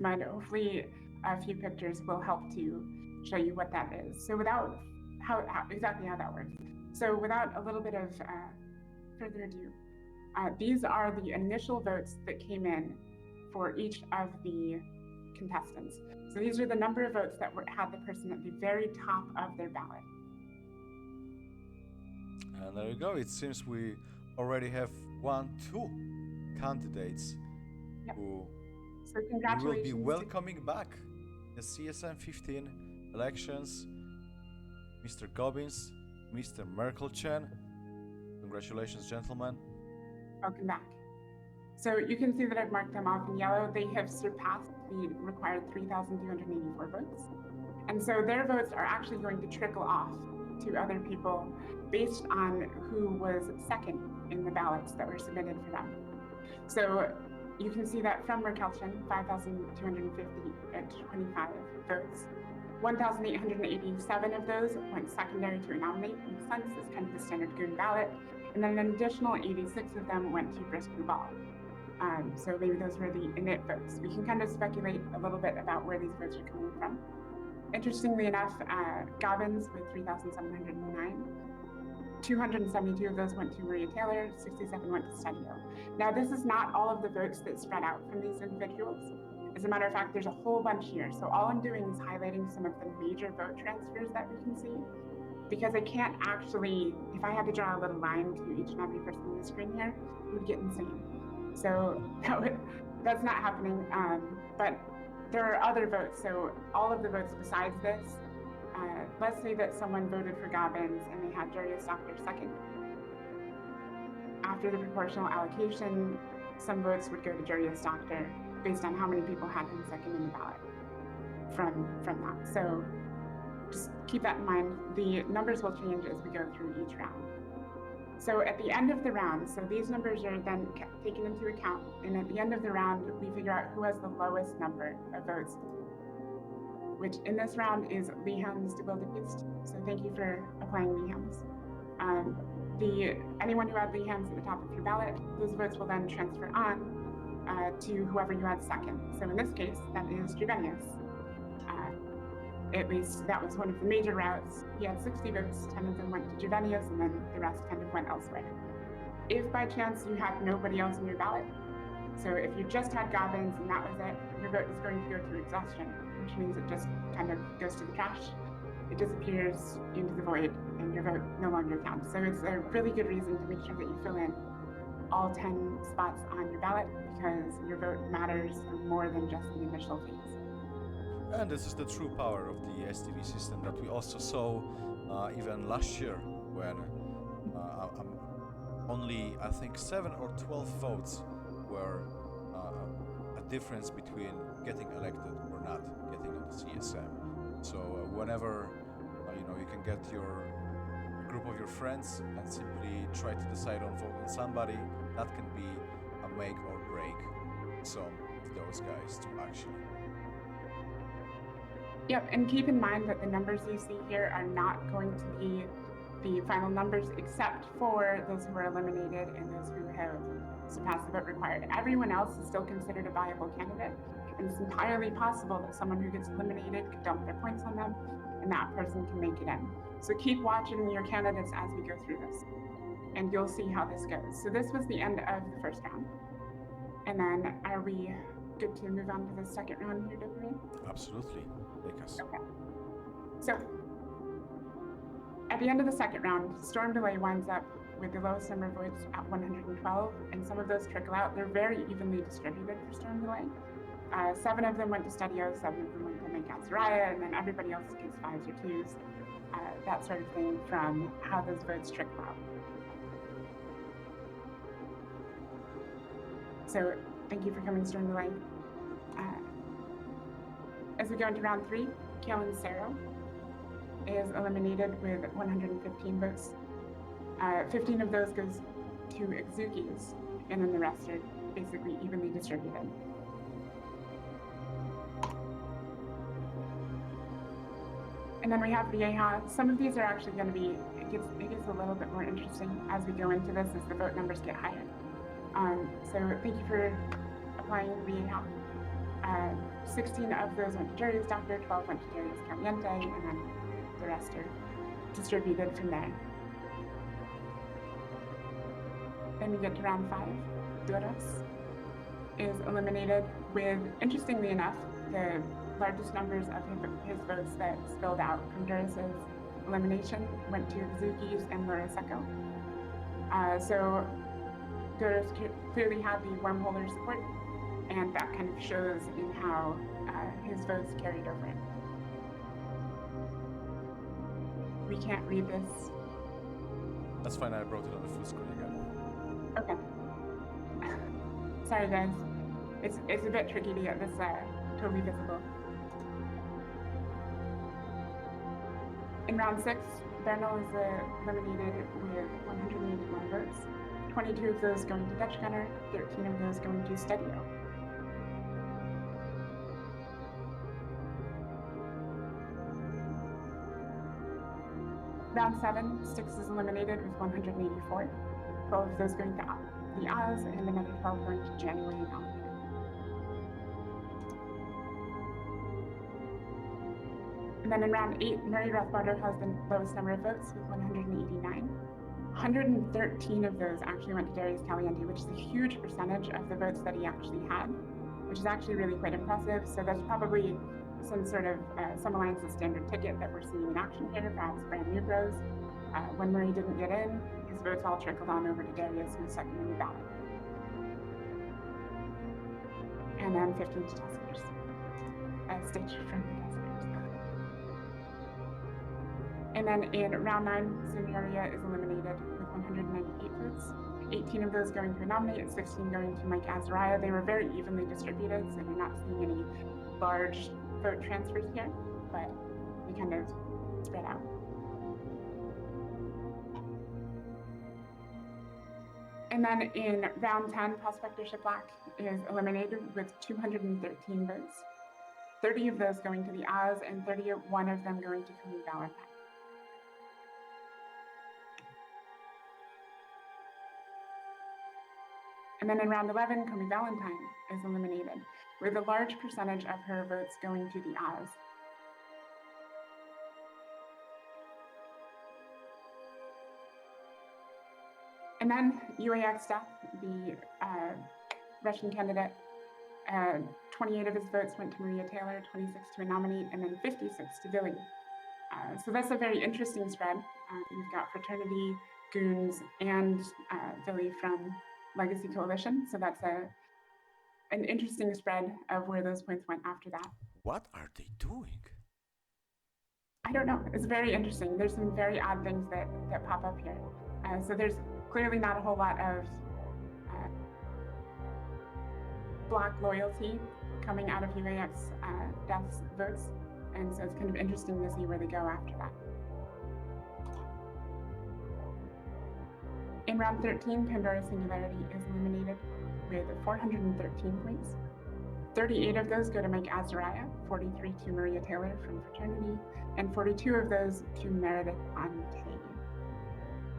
mud. Hopefully a few pictures will help to show you what that is. So without exactly how that works. So without a little bit of further ado, these are the initial votes that came in for each of the contestants. So these are the number of votes that had the person at the very top of their ballot. And there you go. It seems we already have two candidates who we will be welcoming back the CSM15 elections. Mr. Gobbins, Mr. Merkel-Chen. Congratulations, gentlemen. Welcome back. So you can see that I've marked them off in yellow. They have surpassed the required 3,284 votes. And so their votes are actually going to trickle off to other people based on who was second in the ballots that were submitted for them. So you can see that from Merkel-Chen, 5,225 votes. 1,887 of those went secondary to a nominate, makes sense, it's kind of the standard goon ballot. And then an additional 86 of them went to brisk ball. So maybe those were the init votes. We can kind of speculate a little bit about where these votes are coming from. Interestingly enough, Gobbins with 3,709, 272 of those went to Maria Taylor, 67 went to Stadio. Now, this is not all of the votes that spread out from these individuals. As a matter of fact, there's a whole bunch here. So all I'm doing is highlighting some of the major vote transfers that we can see, because I can't actually, if I had to draw a little line to each and every person on the screen here, it would get insane. So that's not happening, but there are other votes. So all of the votes besides this, let's say that someone voted for Gobbins and they had Jarius Doctor second. After the proportional allocation, some votes would go to Jarius Doctor based on how many people had him second in the ballot from that. So just keep that in mind. The numbers will change as we go through each round. So at the end of the round, so these numbers are then taken into account, and at the end of the round, we figure out who has the lowest number of votes, which in this round is Leham's de Wildebeest. So thank you for applying Leham's. Anyone who had Leham's at the top of your ballot, those votes will then transfer on to whoever you had second. So in this case, that is Juvenius. At least that was one of the major routes. He had 60 votes, 10 of them went to Juvenius, and then the rest kind of went elsewhere. If by chance you had nobody else in your ballot, so if you just had Gobbins and that was it, your vote is going to go to exhaustion, which means it just kind of goes to the trash. It disappears into the void, and your vote no longer counts. So it's a really good reason to make sure that you fill in all 10 spots on your ballot, because your vote matters more than just the initial phase. And this is the true power of the STV system that we also saw even last year, when only, I think, 7 or 12 votes were a difference between getting elected or not getting on the CSM. So whenever you can get your group of your friends and simply try to decide on vote on somebody, that can be a make or break some of those guys to actually. Yep, and keep in mind that the numbers you see here are not going to be the final numbers, except for those who are eliminated and those who have surpassed the vote required. Everyone else is still considered a viable candidate, and it's entirely possible that someone who gets eliminated could dump their points on them, and that person can make it in. So keep watching your candidates as we go through this, and you'll see how this goes. So this was the end of the first round. And then are we good to move on to the second round here, Dopamine? Absolutely. Take us. Okay. So at the end of the second round, Storm Delay winds up with the lowest number of votes at 112, and some of those trickle out. They're very evenly distributed for Storm Delay. 7 of them went to Stadio, 7 of them went to Mike Azariah, and then everybody else gets 5s or 2s, that sort of thing from how those votes trickle out. So thank you for coming, Storm Delay. As we go into round 3, Kalen Cerro is eliminated with 115 votes. 15 of those goes to Exukis, and then the rest are basically evenly distributed. And then we have Vieja. Some of these are actually going to be, it gets a little bit more interesting as we go into this, as the vote numbers get higher. So thank you for applying Vieja. 16 of those went to Jury's Doctor, 12 went to Jury's Caliente, and then the rest are distributed from there. Then we get to round 5. Duros is eliminated with, interestingly enough, the largest numbers of his votes that spilled out from Duros' elimination went to Zukis and Laura Secco. So Duros clearly had the wormholder support, and that kind of shows in how his votes carried over. We can't read this. That's fine, I brought it on the full screen again. Okay. Sorry guys. It's a bit tricky to get this totally visible. In round 6, Bernal is eliminated with 181 votes. 22 of those going to Dutch Gunner, 13 of those going to Stadio. Round 7, Styxx is eliminated with 184. 12 of those going to the Oz, and another 12 going to January and Alligator. And then in round 8, Murray Rothbarder has the lowest number of votes with 189. 113 of those actually went to Darius Caliente, which is a huge percentage of the votes that he actually had, which is actually really quite impressive. So that's probably some sort of some alliance of standard ticket that we're seeing in action here, perhaps brand new bros. When Murray didn't get in, his votes all trickled on over to Darius, who was second in the ballot. And then 15 to Tuskers. Stitch from the Tuskers. And then in round 9, Senioria is eliminated with 198 votes. 18 of those going to a nominate, 16 going to Mike Azariah. They were very evenly distributed, so you're not seeing any large vote transfers here, but they kind of spread out. And then in round 10, Prospector Shiplak is eliminated with 213 votes. 30 of those going to the Oz, and 31 of them going to Comey Valentine. And then in round 11, Comey Valentine is eliminated with a large percentage of her votes going to the Oz. And then UAX Death, the Russian candidate, 28 of his votes went to Maria Taylor, 26 to a nominate, and then 56 to Billy. So that's a very interesting spread. You've got Fraternity, Goons, and Billy from Legacy Coalition. So that's an interesting spread of where those points went after that. What are they doing? I don't know. It's very interesting. There's some very odd things that pop up here. So there's clearly not a whole lot of Black loyalty coming out of UAX Death's votes. And so it's kind of interesting to see where they go after that. In round 13, Pandora Singularity is eliminated with 413 points. 38 of those go to Mike Azariah, 43 to Maria Taylor from Fraternity, and 42 of those to Meredith Ante.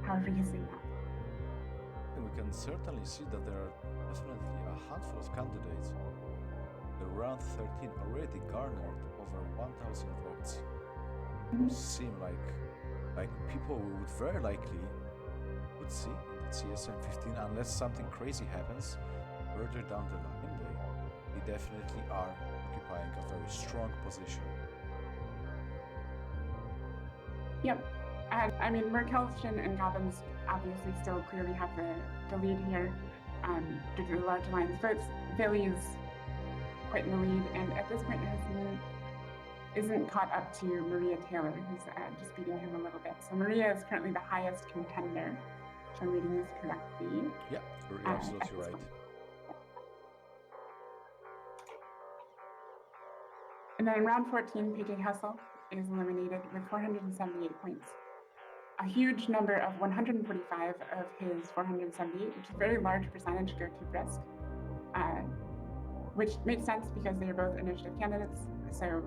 However you say that. And we can certainly see that there are definitely a handful of candidates. The round 13 already garnered over 1,000 votes. Seem like people we would very likely would see in the CSM15 unless something crazy happens further down the line. They definitely are occupying a very strong position. Yep. I mean, Merkelchen and Gobbins obviously still clearly have the lead here due to the large alliance votes. Billy is quite in the lead, and at this point isn't caught up to Maria Taylor, who's just beating him a little bit. So Maria is currently the highest contender, if I'm reading this correctly. Yeah, you're absolutely right. And then in round 14, PJ Hustle is eliminated with 478 points. A huge number of 145 of his 478, which is a very large percentage, go to Brisk, which makes sense because they are both initiative candidates. So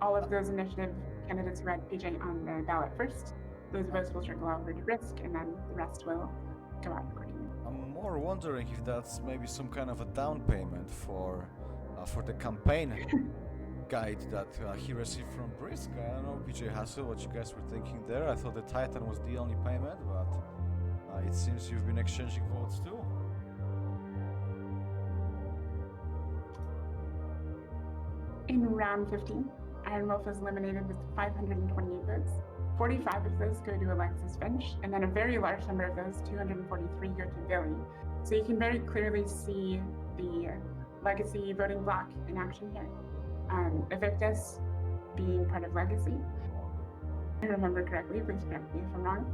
all of those initiative candidates who had PJ on the ballot first, those votes will trickle over to Brisk, and then the rest will go out accordingly. I'm more wondering if that's maybe some kind of a down payment for for the campaign guide that he received from Brisk. I don't know, PJ Hassel, what you guys were thinking there. I thought the Titan was the only payment, but it seems you've been exchanging votes too. In round 15, Iron Wolf is eliminated with 528 votes. 45 of those go to Alexis Finch, and then a very large number of those, 243, go to Billy. So you can very clearly see the Legacy voting block in action here. Evictus being part of Legacy. If I remember correctly, please correct me if I'm wrong.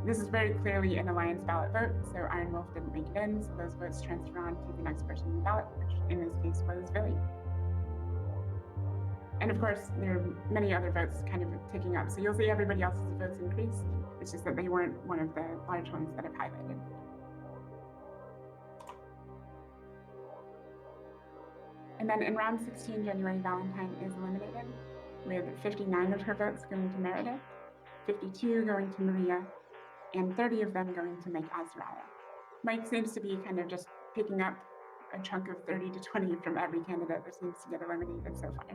This is very clearly an Alliance ballot vote, so Iron Wolf didn't make it in, so those votes transfer on to the next person on the ballot, which in this case was Billy. And of course, there are many other votes kind of ticking up. So you'll see everybody else's votes increase. It's just that they weren't one of the large ones that I've highlighted. And then in round 16, January Valentine is eliminated with 59 of her votes going to Meredith, 52 going to Maria, and 30 of them going to Mike Azariah. Mike seems to be kind of just picking up a chunk of 30 to 20 from every candidate that seems to get eliminated so far.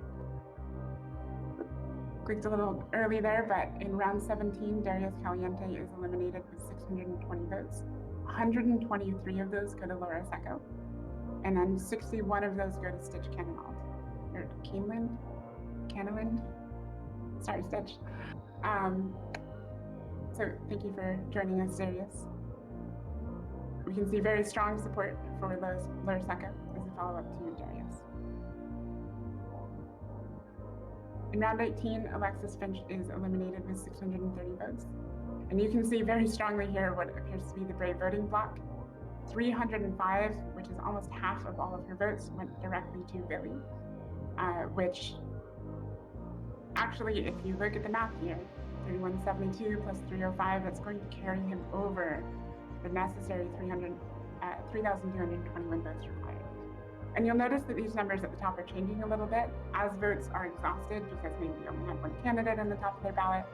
Clicked a little early there, but in round 17, Darius Caliente is eliminated with 620 votes. 123 of those go to Laura Secco, and then 61 of those go to Styxx Canenald, or Canelind? Sorry, Styxx. So thank you for joining us, Darius. We can see very strong support for Laura Secco as a follow-up to Darius. In round 18, Alexis Finch is eliminated with 630 votes. And you can see very strongly here what appears to be the Brave voting block. 305, which is almost half of all of her votes, went directly to Billy, which actually, if you look at the math here, 3172 plus 305, that's going to carry him over the necessary 3,221 votes required. And you'll notice that these numbers at the top are changing a little bit as votes are exhausted because maybe they only had one candidate on the top of their ballot,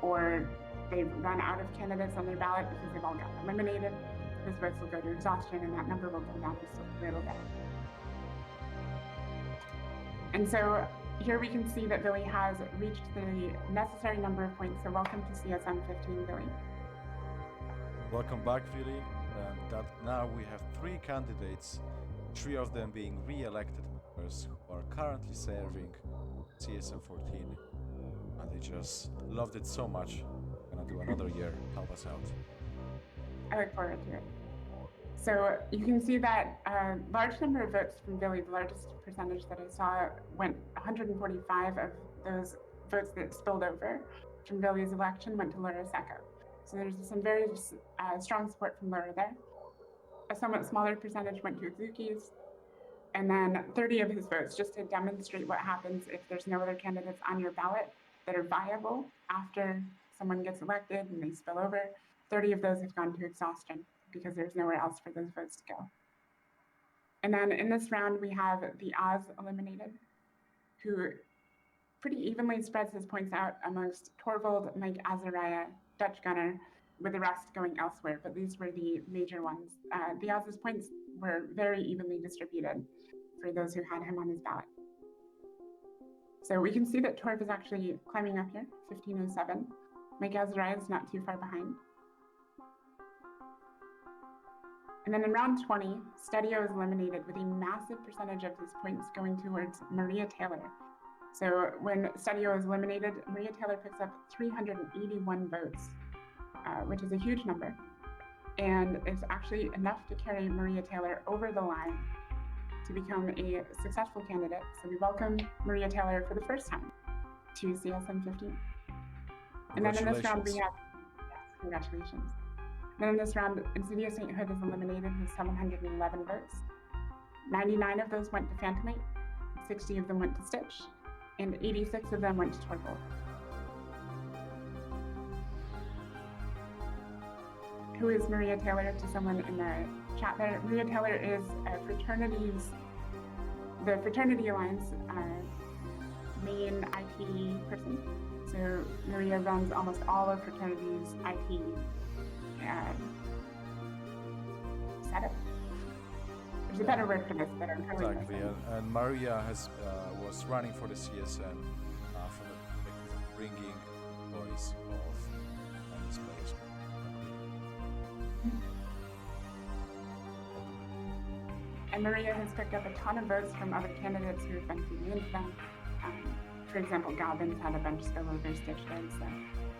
or they've run out of candidates on their ballot because they've all got eliminated. Those votes will go to exhaustion and that number will come down just a little bit. And so here we can see that Billy has reached the necessary number of points. So welcome to CSM15, Billy. Welcome back, Billy. And that now we have 3 candidates, 3 of them being re-elected members who are currently serving CSM14, and they just loved it so much. Gonna do another year. Help us out. I look forward to it. So you can see that a large number of votes from Billy, the largest percentage that I saw, went 145 of those votes that spilled over from Billy's election went to Laura Secco. So there's some very strong support from Laura there. A somewhat smaller percentage went to Azuki's, and then 30 of his votes, just to demonstrate what happens if there's no other candidates on your ballot that are viable after someone gets elected and they spill over. 30 of those have gone to exhaustion because there's nowhere else for those votes to go. And then in this round, we have the Oz eliminated, who pretty evenly spreads his points out amongst Torvald, Mike Azariah, Dutch Gunner, with the rest going elsewhere, but these were the major ones. The Oz's points were very evenly distributed for those who had him on his ballot. So we can see that Torv is actually climbing up here, 1507. Mike Azariah is not too far behind. And then in round 20, Stadio is eliminated with a massive percentage of his points going towards Maria Taylor. So when Stadio is eliminated, Maria Taylor picks up 381 votes, which is a huge number. And it's actually enough to carry Maria Taylor over the line to become a successful candidate. So we welcome Maria Taylor for the first time to CSM15. And then in this round we have, yes, congratulations. Then in this round, Insidious Sainthood is eliminated with 711 votes. 99 of those went to Phantomate, 60 of them went to Styxx, and 86 of them went to Torvald. Who is Maria Taylor to someone in the chat there? Maria Taylor is the Fraternity Alliance main IT person. So Maria runs almost all of Fraternity's IT setup. There's a better word for this, but I'm totally Exactly, missing. and Maria was running for the CSM for the perspective of bringing voice of undisplaced. And Maria has picked up a ton of votes from other candidates who have been feeding into them. For example, Gobbins had a bunch spill over Styxx votes. So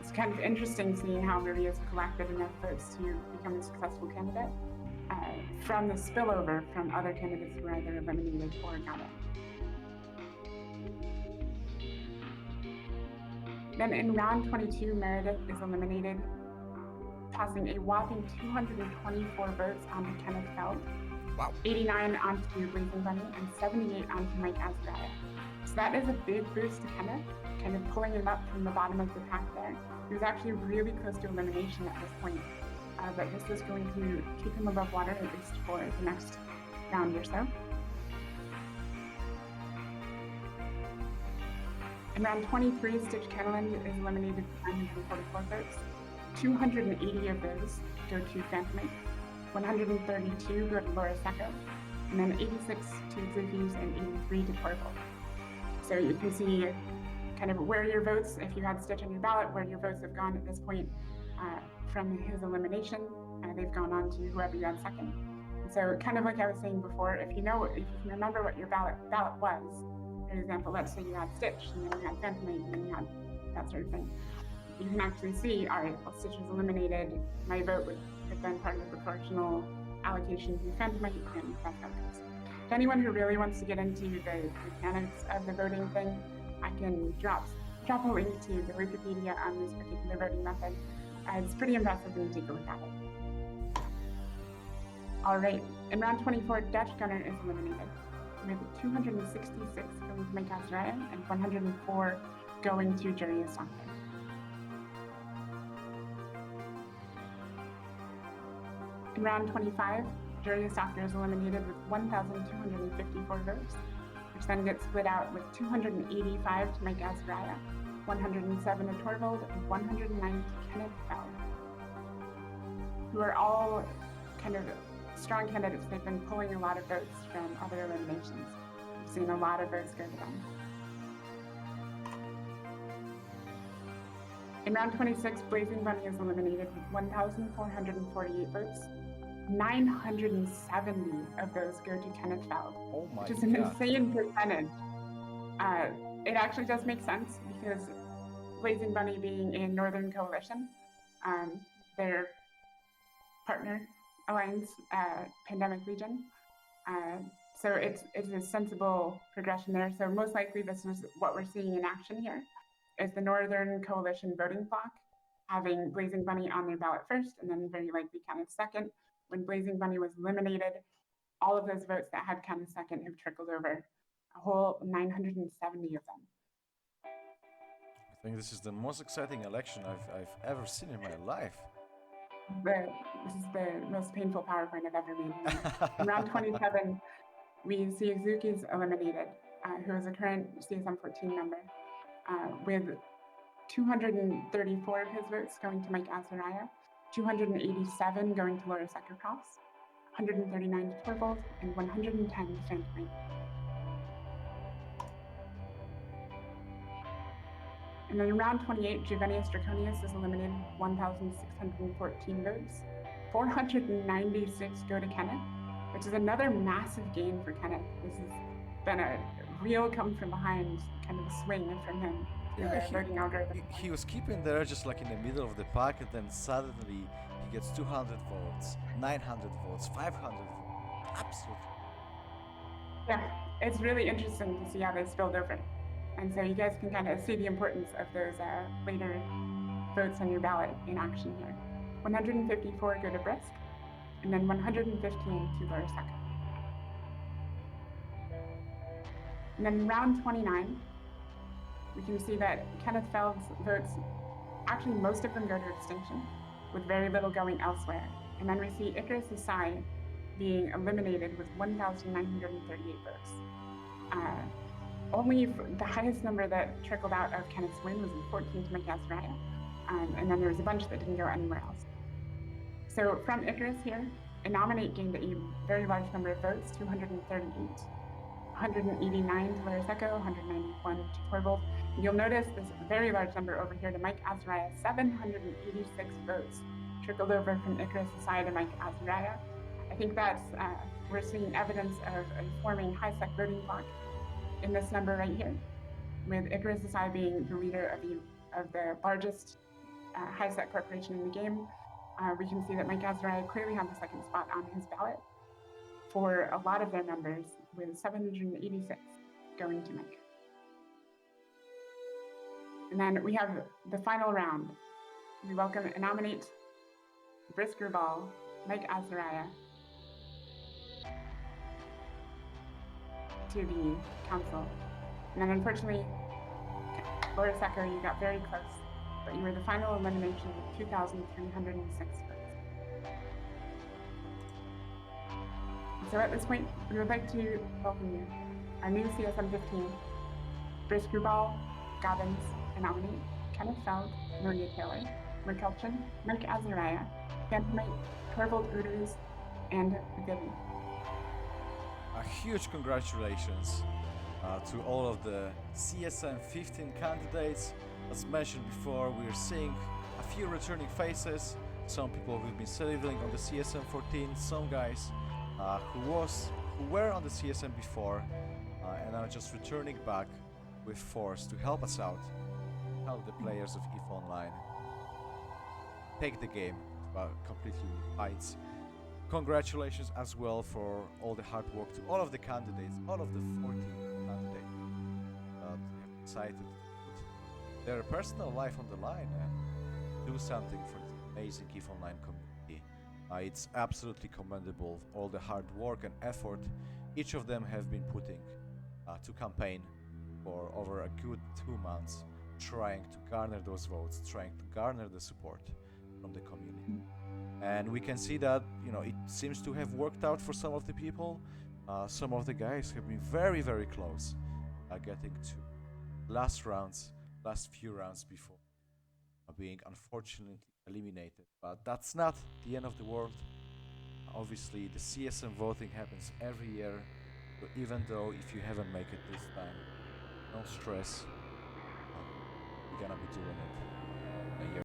it's kind of interesting seeing how Maria's collected enough votes to become a successful candidate from the spillover from other candidates who were either eliminated or got in. Then in round 22, Meredith is eliminated, tossing a whopping 224 votes onto Kenneth Feld. Wow. 89 onto Blazing Bunny, and 78 onto Mike Azariah. So that is a big boost to Kenneth, kind of pulling him up from the bottom of the pack there. He was actually really close to elimination at this point, but this is going to keep him above water, at least for the next round or so. In round 23, Styxx Kenneland is eliminated with 944 votes. 280 of those go to Phantomite. 132 go to Laura Secco, and then 86 to Zoofies and 83 to Torval. So you can see kind of where your votes, if you had Styxx on your ballot, where your votes have gone at this point from his elimination. They've gone on to whoever you had second. And so kind of like I was saying before, if you can remember what your ballot was, for example, let's say you had Styxx, and then you had Phantomite, and then you had that sort of thing. You can actually see, all right, well, Styxx was eliminated, my vote would have been part of the proportional allocation to Phantomite, and that's how it goes. To anyone who really wants to get into the mechanics of the voting thing, I can drop a link to the Wikipedia on this particular voting method. It's pretty impressive when you take a look at it. All right, in round 24, Dutch Gunner is eliminated, with 266 going to Mike Azariah and 104 going to Juria Stockton. In round 25, Juria Stockton is eliminated with 1,254 votes, which then gets split out with 285 to Mike Azariah, 107 to Torvald, and 109 to Kenneth Feld, who are all kind of strong candidates. They've been pulling a lot of votes from other eliminations. We've seen a lot of votes go to them. In round 26, Blazing Bunny is eliminated with 1,448 votes. 970 of those go to Kenneth Feld, which is an insane percentage. It actually does make sense because Blazing Bunny being in Northern Coalition, their partner alliance, Pandemic Legion. So it's a sensible progression there. So most likely this is what we're seeing in action here, is the Northern Coalition voting bloc having Blazing Bunny on their ballot first, and then very likely Kenneth second. When Blazing Bunny was eliminated, all of those votes that had Kenneth second have trickled over, a whole 970 of them. I think this is the most exciting election I've ever seen in my life. This is the most painful PowerPoint I've ever made. In round 27, we see Zuki's eliminated, who is a current CSM15 member, with 234 of his votes going to Mike Azariah, 287 going to Laura Secco-Cross, 139 to Torvald, and 110 to Phantomite. And then in round 28, Juvenius Draconius is eliminated with 1,614 votes. 496 go to Kenneth, which is another massive gain for Kenneth. This has been a real come from behind kind of swing from him. Yeah, voting algorithm. He was keeping there just like in the middle of the pack, and then suddenly he gets 200 votes, 900 votes, 500 votes. Absolutely. Yeah, it's really interesting to see how they spilled over. And so you guys can kind of see the importance of those later votes on your ballot in action here. 154 go to Brisk, and then 115 to Laura Secco. And then in round 29, we can see that Kenneth Feld's votes, actually most of them go to extinction, with very little going elsewhere. And then we see Icarus Asai being eliminated with 1,938 votes. Only the highest number that trickled out of Kenneth's win was in 14 to Mike Azariah, and then there was a bunch that didn't go anywhere else. So from Icarus here, Nominate gained a very large number of votes, 238. 189 to Larisecco, 191 to Torvald. You'll notice this very large number over here to Mike Azariah, 786 votes trickled over from Icarus Asai to Mike Azariah. I think that's, we're seeing evidence of a forming high-sec voting bloc in this number right here, with Icarus Asai being the leader of the largest high-sec corporation in the game. We can see that Mike Azariah clearly had the second spot on his ballot for a lot of their members, with 786 going to Mike. And then we have the final round. We welcome and nominate Brisker Ball, Mike Azariah, to the council. And then unfortunately, Larisecco, you got very close, but you were the final elimination with 2,306 votes. So at this point, we would like to welcome you, our new CSM15, Brisker Ball, Gobbins, and nominate Kenneth Feld, Maria Taylor, McKelchin, Mike Azariah, Phantomite, Torvald Uders, and Vivi. A huge congratulations to all of the CSM15 candidates. As mentioned before, we're seeing a few returning faces, some people who've been celebrating on the CSM14, some guys who were on the CSM before and are just returning back with force to help us out, help the players of EVE Online take the game to completely new heights. Congratulations as well for all the hard work to all of the candidates, all of the 14 candidates that have decided to put their personal life on the line and do something for the amazing EVE Online community. It's absolutely commendable, all the hard work and effort each of them have been putting to campaign for over a good 2 months, trying to garner those votes, trying to garner the support from the community. And we can see that, you know, it seems to have worked out for some of the people. Some of the guys have been very, very close getting to last few rounds before being unfortunately eliminated. But that's not the end of the world. Obviously, the CSM voting happens every year, so even though if you haven't made it this time, don't stress. We're gonna be doing it a year